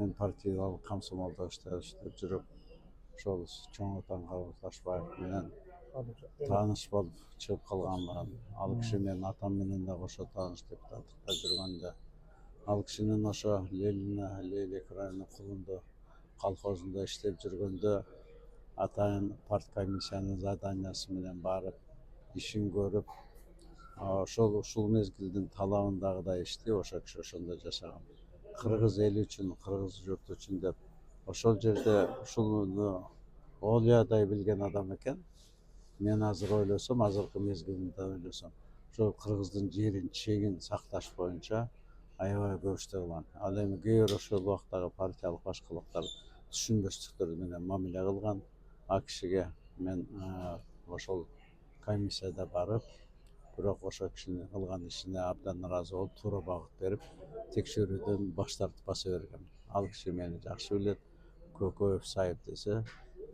мен партиялык комсомолдо иштеп жүрүп, ошол Чоң Отан Кабыл менен тааныш болуп чыгып калганмын. Ал киши менин атам менен да кошо тааныш депутаттыкта жүргөндө. Ал кишинин ошо Лейлек районунун Кулунду колхозунда иштеп жүргөндө атайын парткомиссиянын заданиясы менен барып, ишин көрүп, ушул мезгилдин талабындагыдай ишти ошо киши ошондо жашаган. Кыргыз эли үчүн, кыргыз журту үчүн деп ошол жерде ушуну оолуядай билген адам экен. Мен азыр ойлосом, азыркы мезгилинде ойлосом, ошол кыргыздын жерин, чегин сакташ боюнча аябай көп иште кылган. Ал эми кээ бир ошол убактагы партиялык башкалыктар түшүнбөстүктөр менен мамиле кылган. А кишиге мен ошол комиссияда барып, бирок ошол кишинин кылган ишине абдан ыраазы болуп, туура багыт берип, текшерүүдөн баш тартып баса бергем. Ал киши мени жакшы билет. Көкөев Сайып десе,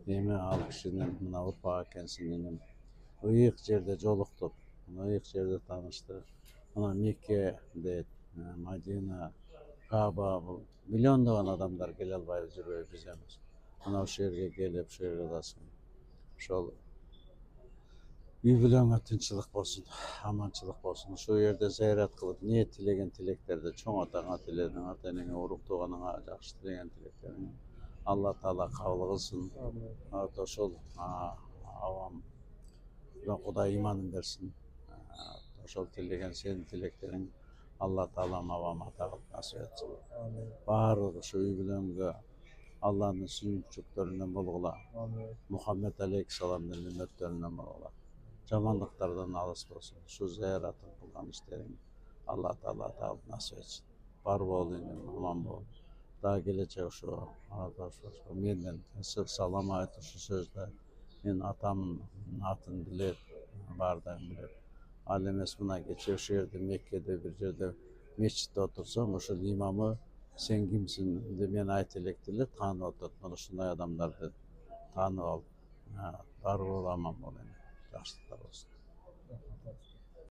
эми ал кишинин мына урпак экенсиң, иним. Ыйык жерде жолуктук, ыйык жерде тааныштык. Мына Мекке дейт, Мадина, Кааба, бул миллиондогон адамдар келе албайбы, жүрбөйбү биз эми. Мына ушул жерге келип, ушул жерге атасың. Ошол үй бүлөңө тынччылык болсун, аманчылык болсун. Ушул жерде зыярат кылып, ниет тилеген тилектерди Чоң Атаңа тиледиң, ата энеңе, урук тууганыңа жакшы тилеген тилектериң Алла Таала кабыл кылсын. Ошол авам Кудай иманын берсин. Ошол тилеген сенин тилектериң Алла Таалам авам ата кылып насип этсин. Баардык ушу үй бүлөңгө Алланын сүйүнчүктөрүнөн болгула. Мухаммед алейхиссаламдын үммөттөрүнөн болгула. Жамандыктардан алыс болсун. Ушу зыяратын кылган иштериң Алла Таала ата кылып насип этсин. Бар бол, аман бол. Дагы келечек ушу менден ысык салам айт ушу сөздө. Мен атамдын атын билет, баардыгын билет. Ал эмес мына кечээ ушул жерде Меккеде бир жерде мечитте отурсам, ошол имамы сен кимсиң деп мен айта электи эле таанып атат. Мына ушундай адамдарды таанып алып, бар бол, аман бол эми. Жакшылыктар болсун.